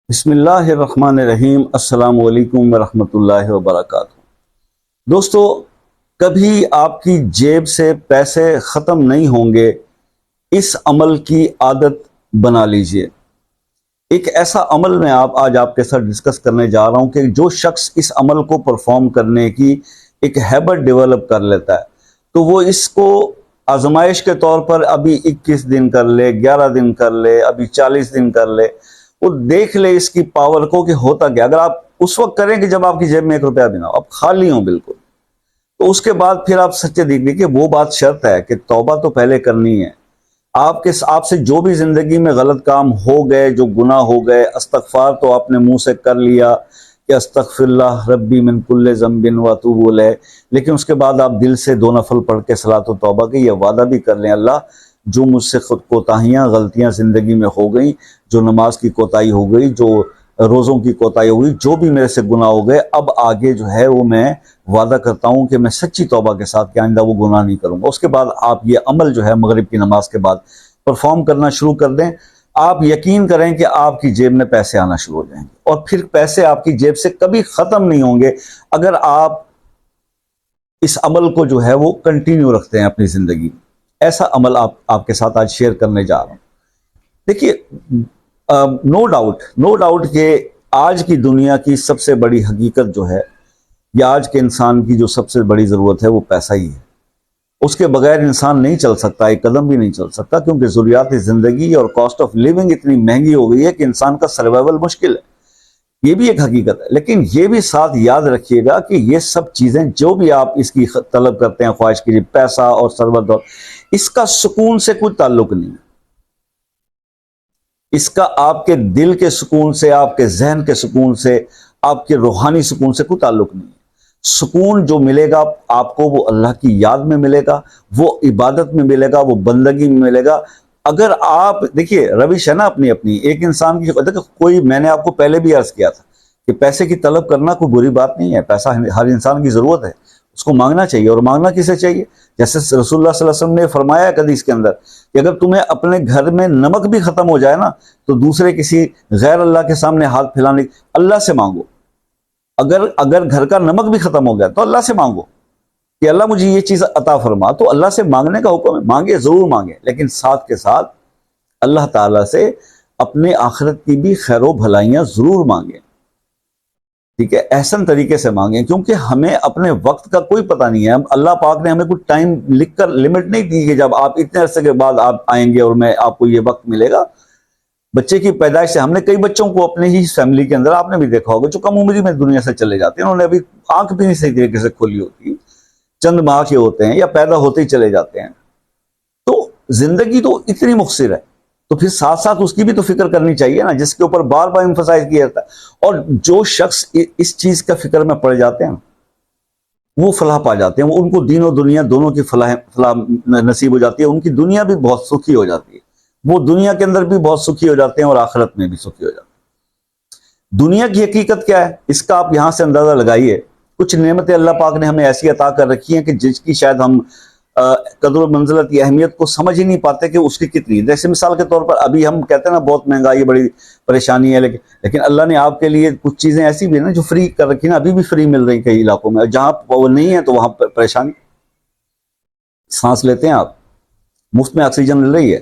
بسم اللہ الرحمن الرحیم۔ السلام علیکم ورحمۃ اللہ وبرکاتہ۔ دوستو، کبھی آپ کی جیب سے پیسے ختم نہیں ہوں گے، اس عمل کی عادت بنا لیجئے۔ ایک ایسا عمل میں آج آپ کے ساتھ ڈسکس کرنے جا رہا ہوں کہ جو شخص اس عمل کو پرفارم کرنے کی ایک ہیبٹ ڈیولپ کر لیتا ہے تو وہ اس کو آزمائش کے طور پر ابھی 21 دن کر لے، 11 دن کر لے، ابھی 40 دن کر لے، وہ دیکھ لے اس کی پاور کو کہ ہوتا کیا۔ اگر آپ اس وقت کریں کہ جب آپ کی جیب میں 1 روپیہ بھی نہ ہو، آپ خالی ہوں بالکل، تو اس کے بعد پھر آپ سچے دیکھ لیں کہ وہ بات شرط ہے کہ توبہ تو پہلے کرنی ہے۔ آپ سے جو بھی زندگی میں غلط کام ہو گئے، جو گناہ ہو گئے، استغفار تو آپ نے منہ سے کر لیا کہ استغفر اللہ ربی من کل ذنب واتوب الیہ، لیکن اس کے بعد آپ دل سے 2 نفل پڑھ کے صلاۃ و توبہ کے یہ وعدہ بھی کر لیں، اللہ جو مجھ سے خود کوتاہیاں غلطیاں زندگی میں ہو گئیں، جو نماز کی کوتاہی ہو گئی، جو روزوں کی کوتاہی ہو گئی، جو بھی میرے سے گناہ ہو گئے، اب آگے جو ہے وہ میں وعدہ کرتا ہوں کہ میں سچی توبہ کے ساتھ کہ آئندہ وہ گناہ نہیں کروں گا۔ اس کے بعد آپ یہ عمل جو ہے مغرب کی نماز کے بعد پرفارم کرنا شروع کر دیں۔ آپ یقین کریں کہ آپ کی جیب میں پیسے آنا شروع ہو جائیں گے، اور پھر پیسے آپ کی جیب سے کبھی ختم نہیں ہوں گے اگر آپ اس عمل کو جو ہے وہ کنٹینیو رکھتے ہیں اپنی زندگی میں۔ ایسا عمل آپ کے ساتھ آج شیئر کرنے جا رہا ہوں۔ دیکھیے، نو ڈاؤٹ کہ آج کی دنیا کی سب سے بڑی حقیقت جو ہے، یا آج کے انسان کی جو سب سے بڑی ضرورت ہے، وہ پیسہ ہی ہے۔ اس کے بغیر انسان نہیں چل سکتا، ایک قدم بھی نہیں چل سکتا، کیونکہ ضروریات زندگی اور کاسٹ آف لیونگ اتنی مہنگی ہو گئی ہے کہ انسان کا سروائیول مشکل ہے۔ یہ بھی ایک حقیقت ہے، لیکن یہ بھی ساتھ یاد رکھیے گا کہ یہ سب چیزیں جو بھی آپ اس کی طلب کرتے ہیں، خواہش کیجیے، پیسہ اور ثروت، اور اس کا سکون سے کوئی تعلق نہیں ہے۔ اس کا آپ کے دل کے سکون سے، آپ کے ذہن کے سکون سے، آپ کے روحانی سکون سے کوئی تعلق نہیں ہے۔ سکون جو ملے گا آپ کو، وہ اللہ کی یاد میں ملے گا، وہ عبادت میں ملے گا، وہ بندگی میں ملے گا۔ اگر آپ دیکھیے، روش ہے نا اپنی اپنی ایک انسان کی، کوئی میں نے آپ کو پہلے بھی عرض کیا تھا کہ پیسے کی طلب کرنا کوئی بری بات نہیں ہے، پیسہ ہر انسان کی ضرورت ہے، اس کو مانگنا چاہیے، اور مانگنا کسے چاہیے؟ جیسے رسول اللہ صلی اللہ علیہ وسلم نے فرمایا حدیث کے اندر کہ اگر تمہیں اپنے گھر میں نمک بھی ختم ہو جائے نا، تو دوسرے کسی غیر اللہ کے سامنے ہاتھ پھیلانے، اللہ سے مانگو۔ اگر گھر کا نمک بھی ختم ہو گیا تو اللہ سے مانگو کہ اللہ مجھے یہ چیز عطا فرما، تو اللہ سے مانگنے کا حکم ہے، مانگے، ضرور مانگے، لیکن ساتھ کے ساتھ اللہ تعالیٰ سے اپنے آخرت کی بھی خیر و بھلائیاں ضرور مانگیں، ٹھیک ہے؟ احسن طریقے سے مانگیں، کیونکہ ہمیں اپنے وقت کا کوئی پتہ نہیں ہے۔ اللہ پاک نے ہمیں کوئی ٹائم لکھ کر لمٹ نہیں دی کہ جب آپ اتنے عرصے کے بعد آپ آئیں گے اور آپ کو یہ وقت ملے گا۔ بچے کی پیدائش سے، ہم نے کئی بچوں کو اپنے ہی فیملی کے اندر آپ نے بھی دیکھا ہوگا جو کم عمری میں دنیا سے چلے جاتے ہیں، انہوں نے ابھی آنکھ بھی نہیں صحیح طریقے سے کھولی ہوتی، چند ماہ کے ہوتے ہیں یا پیدا ہوتے ہی چلے جاتے ہیں۔ تو زندگی تو اتنی مختصر ہے، تو پھر ساتھ ساتھ اس کی بھی تو فکر کرنی چاہیے نا، جس کے اوپر بار بار ایمفسائز کیا جاتا ہے۔ اور جو شخص اس چیز کا فکر میں پڑ جاتے ہیں وہ فلاح پا جاتے ہیں، ان کو دین و دنیا دونوں کی فلاح نصیب ہو جاتی ہے، ان کی دنیا بھی بہت سکھی ہو جاتی ہے، وہ دنیا کے اندر بھی بہت سکھی ہو جاتے ہیں اور آخرت میں بھی سکھی ہو جاتے ہیں۔ دنیا کی حقیقت کیا ہے، اس کا آپ یہاں سے اندازہ لگائیے۔ کچھ نعمتیں اللہ پاک نے ہمیں ایسی عطا کر رکھی ہیں کہ جس کی شاید ہم قدر و منزلت کی اہمیت کو سمجھ ہی نہیں پاتے کہ اس کی کتنی۔ جیسے مثال کے طور پر ابھی ہم کہتے ہیں نا بہت مہنگائی، بڑی پریشانی ہے، لیکن اللہ نے آپ کے لیے کچھ چیزیں ایسی بھی ہیں نا جو فری کر رکھی نا، ابھی بھی فری مل رہی کئی علاقوں میں، جہاں وہ نہیں ہے تو وہاں پر پریشانی۔ سانس لیتے ہیں آپ، مفت میں آکسیجن مل رہی ہے،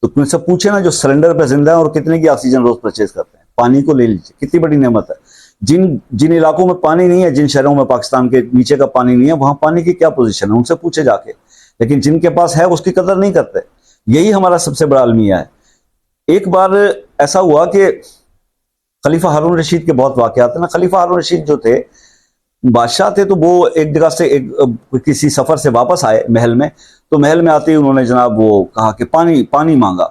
تو تم سے پوچھے نا جو سلنڈر پہ زندہ ہے اور کتنے کی آکسیجن روز پرچیز کرتے ہیں، پانی کو لے لیجیے، کتنی بڑی نعمت ہے۔ جن علاقوں میں پانی نہیں ہے، جن شہروں میں پاکستان کے نیچے کا پانی نہیں ہے، وہاں پانی کی کیا پوزیشن ہے، ان سے پوچھے جا کے۔ لیکن جن کے پاس ہے اس کی قدر نہیں کرتے۔ یہی ہمارا سب سے بڑا المیہ ہے۔ ایک بار ایسا ہوا کہ خلیفہ ہارون رشید کے بہت واقعات ہیں نا۔ خلیفہ ہارون رشید جو تھے بادشاہ تھے، تو وہ ایک جگہ سے کسی سفر سے واپس آئے محل میں، تو محل میں آتے ہی انہوں نے جناب وہ کہا کہ پانی مانگا،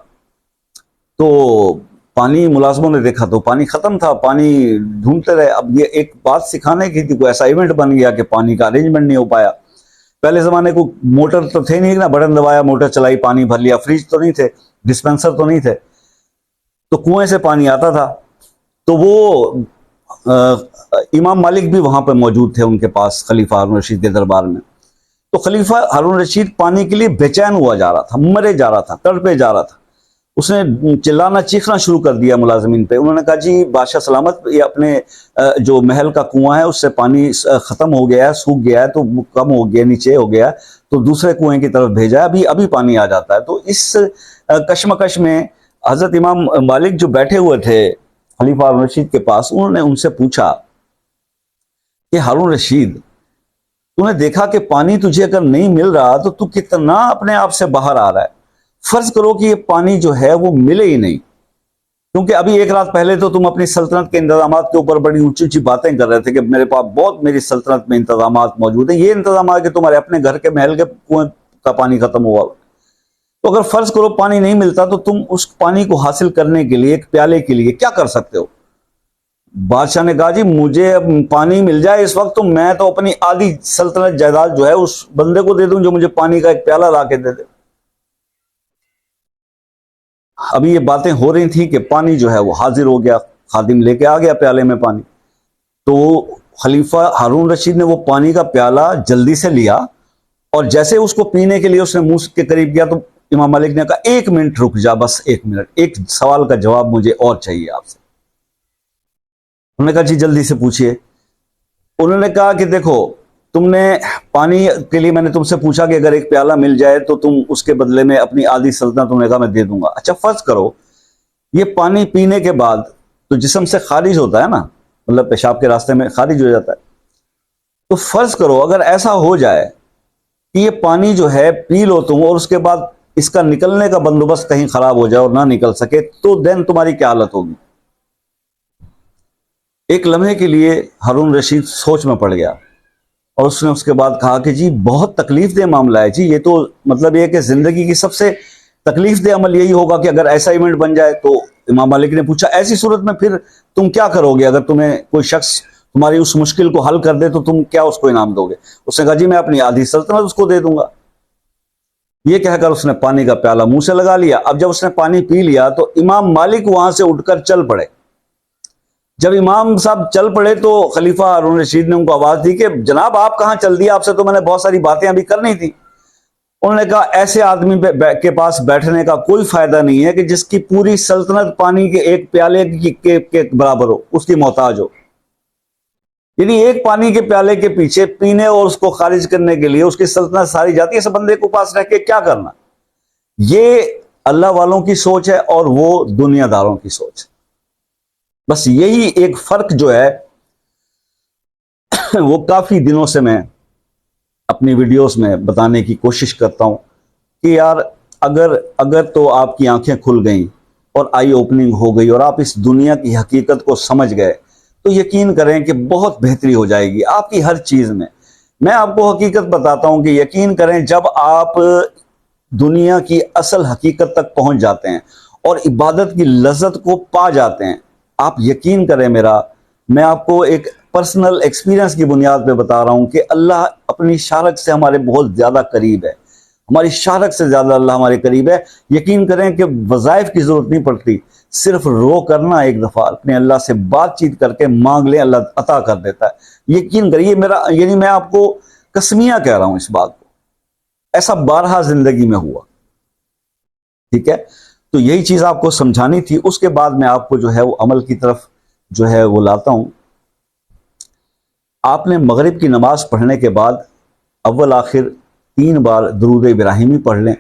تو پانی ملازموں نے دیکھا تو پانی ختم تھا، پانی ڈھونڈتے رہے۔ اب یہ ایک بات سکھانے کی تھی، کوئی ایسا ایونٹ بن گیا کہ پانی کا ارینجمنٹ نہیں ہو پایا۔ پہلے زمانے کو موٹر تو تھے نہیں نا، بٹن دبایا، موٹر چلائی، پانی بھر لیا، فریج تو نہیں تھے، ڈسپینسر تو نہیں تھے، تو کنویں سے پانی آتا تھا۔ تو وہ امام مالک بھی وہاں پہ موجود تھے ان کے پاس، خلیفہ ہارون رشید کے دربار میں۔ تو خلیفہ ہارون رشید پانی کے لیے بے چین ہوا جا رہا تھا، مرے جا رہا تھا، تڑپے جا رہا تھا۔ اس نے چلانا چیخنا شروع کر دیا ملازمین پہ. انہوں نے کہا جی بادشاہ سلامت، یہ اپنے جو محل کا کنواں ہے اس سے پانی ختم ہو گیا ہے، سوکھ گیا ہے، تو کم ہو گیا، نیچے ہو گیا، تو دوسرے کنویں کی طرف بھیجا ہے، ابھی پانی آ جاتا ہے. تو اس کشمکش میں حضرت امام مالک جو بیٹھے ہوئے تھے خلیفہ ہارون رشید کے پاس، انہوں نے ان سے پوچھا کہ ہارون رشید، تو نے دیکھا کہ پانی تجھے اگر نہیں مل رہا تو کتنا اپنے آپ سے باہر آ رہا ہے. فرض کرو کہ یہ پانی جو ہے وہ ملے ہی نہیں، کیونکہ ابھی ایک رات پہلے تو تم اپنی سلطنت کے انتظامات کے اوپر بڑی اونچی اونچی باتیں کر رہے تھے کہ میرے پاس بہت، میری سلطنت میں انتظامات موجود ہیں. یہ انتظامات کہ تمہارے اپنے گھر کے محل کے کنویں کا پانی ختم ہوا. تو اگر فرض کرو پانی نہیں ملتا تو تم اس پانی کو حاصل کرنے کے لیے، ایک پیالے کے لیے کیا کر سکتے ہو؟ بادشاہ نے کہا جی مجھے پانی مل جائے اس وقت تو میں تو اپنی آدھی سلطنت جائیداد جو ہے اس بندے کو دے دوں جو مجھے پانی کا ایک پیالہ لا کے دے دے. ابھی یہ باتیں ہو رہی تھیں کہ پانی جو ہے وہ حاضر ہو گیا، خادم لے کے آ گیا پیالے میں پانی. تو خلیفہ ہارون رشید نے وہ پانی کا پیالہ جلدی سے لیا، اور جیسے اس کو پینے کے لیے اس نے منہ کے قریب کیا تو امام مالک نے کہا 1 منٹ رک جا، بس 1 منٹ، ایک سوال کا جواب مجھے اور چاہیے آپ سے. انہوں نے کہا جی جلدی سے پوچھئے. انہوں نے کہا کہ دیکھو، تم نے پانی کے لیے میں نے تم سے پوچھا کہ اگر ایک پیالہ مل جائے تو تم اس کے بدلے میں اپنی آدھی سلطنت، تم نے کہا میں دے دوں گا. اچھا فرض کرو یہ پانی پینے کے بعد تو جسم سے خارج ہوتا ہے نا، مطلب پیشاب کے راستے میں خارج ہو جاتا ہے. تو فرض کرو اگر ایسا ہو جائے کہ یہ پانی جو ہے پی لو تم، اور اس کے بعد اس کا نکلنے کا بندوبست کہیں خراب ہو جائے اور نہ نکل سکے، تو دین تمہاری کیا حالت ہوگی؟ ایک لمحے کے لیے ہارون رشید سوچ میں پڑ گیا، اور اس نے اس کے بعد کہا کہ جی بہت تکلیف دہ معاملہ ہے جی، یہ تو مطلب یہ کہ زندگی کی سب سے تکلیف دہ عمل یہی ہوگا کہ اگر ایسا ایونٹ بن جائے. تو امام مالک نے پوچھا ایسی صورت میں پھر تم کیا کرو گے؟ اگر تمہیں کوئی شخص تمہاری اس مشکل کو حل کر دے تو تم کیا اس کو انعام دو گے؟ اس نے کہا جی میں اپنی آدھی سلطنت اس کو دے دوں گا. یہ کہہ کر اس نے پانی کا پیالہ منہ سے لگا لیا. اب جب اس نے پانی پی لیا تو امام مالک وہاں سے اٹھ کر چل پڑے. جب امام صاحب چل پڑے تو خلیفہ ہارون رشید نے ان کو آواز دی کہ جناب آپ کہاں چل دیے؟ آپ سے تو میں نے بہت ساری باتیں ابھی کرنی تھی. انہوں نے کہا ایسے آدمی کے پاس بیٹھنے کا کوئی فائدہ نہیں ہے کہ جس کی پوری سلطنت پانی کے ایک پیالے کے برابر ہو، اس کی محتاج ہو. یعنی ایک پانی کے پیالے کے پیچھے پینے اور اس کو خارج کرنے کے لیے اس کی سلطنت ساری جاتی ہے. اس بندے کو پاس رہ کے کیا کرنا؟ یہ اللہ والوں کی سوچ ہے اور وہ دنیا داروں کی سوچ ہے. بس یہی ایک فرق جو ہے وہ کافی دنوں سے میں اپنی ویڈیوز میں بتانے کی کوشش کرتا ہوں کہ یار اگر تو آپ کی آنکھیں کھل گئیں اور آئی اوپننگ ہو گئی اور آپ اس دنیا کی حقیقت کو سمجھ گئے تو یقین کریں کہ بہت بہتری ہو جائے گی آپ کی ہر چیز میں. میں آپ کو حقیقت بتاتا ہوں کہ یقین کریں جب آپ دنیا کی اصل حقیقت تک پہنچ جاتے ہیں اور عبادت کی لذت کو پا جاتے ہیں، آپ یقین کریں میں آپ کو ایک پرسنل ایکسپیرینس کی بنیاد پہ بتا رہا ہوں کہ اللہ اپنی شارک سے ہمارے بہت زیادہ قریب ہے، ہماری شارک سے زیادہ اللہ ہمارے قریب ہے. یقین کریں کہ وظائف کی ضرورت نہیں پڑتی، صرف رو کرنا ایک دفعہ اپنے اللہ سے بات چیت کر کے مانگ لیں، اللہ عطا کر دیتا ہے. یقین کریے یعنی میں آپ کو قسمیہ کہہ رہا ہوں اس بات کو، ایسا بارہا زندگی میں ہوا. ٹھیک ہے، تو یہی چیز آپ کو سمجھانی تھی. اس کے بعد میں آپ کو جو ہے وہ عمل کی طرف جو ہے وہ لاتا ہوں. آپ نے مغرب کی نماز پڑھنے کے بعد اول آخر 3 بار درود ابراہیمی پڑھ لیں.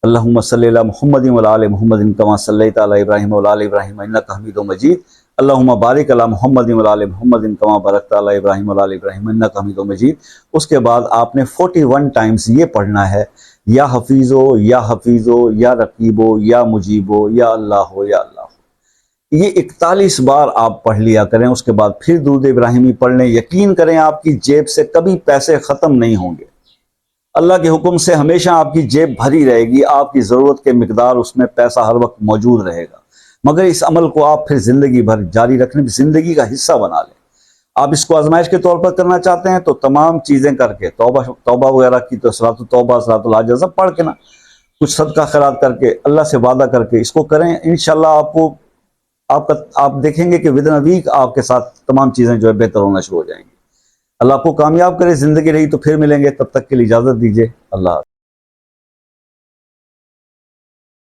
اللہم صلی علی محمد وعلی آل محمد کما صلیت علی ابراہیم وعلی آل ابراہیم انک حمید مجید. اللہم بارک علی محمد وعلی آل محمد کما بارکت علی ابراہیم وعلی آل ابراہیم انک حمید مجید. اس کے بعد آپ نے 41 ٹائمز یہ پڑھنا ہے، یا حفیظو یا حفیظو یا رقیبو یا مجیبو یا اللہ ہو یا اللہ ہو. یہ 41 بار آپ پڑھ لیا کریں. اس کے بعد پھر درود ابراہیمی پڑھ لیں. یقین کریں آپ کی جیب سے کبھی پیسے ختم نہیں ہوں گے. اللہ کے حکم سے ہمیشہ آپ کی جیب بھری رہے گی، آپ کی ضرورت کے مقدار اس میں پیسہ ہر وقت موجود رہے گا. مگر اس عمل کو آپ پھر زندگی بھر جاری رکھنے کی زندگی کا حصہ بنا لیں. آپ اس کو آزمائش کے طور پر کرنا چاہتے ہیں تو تمام چیزیں کر کے توبہ وغیرہ کی تو صلاۃ التوبہ صلاۃ الحاجہ سب پڑھ کے نا، کچھ صدقہ خیرات کر کے اللہ سے وعدہ کر کے اس کو کریں. انشاءاللہ آپ دیکھیں گے کہ ودن اے ویک آپ کے ساتھ تمام چیزیں جو ہے بہتر ہونا شروع ہو جائیں گی. اللہ آپ کو کامیاب کرے. زندگی رہی تو پھر ملیں گے، تب تک کے لیے اجازت دیجیے. اللہ حافظ.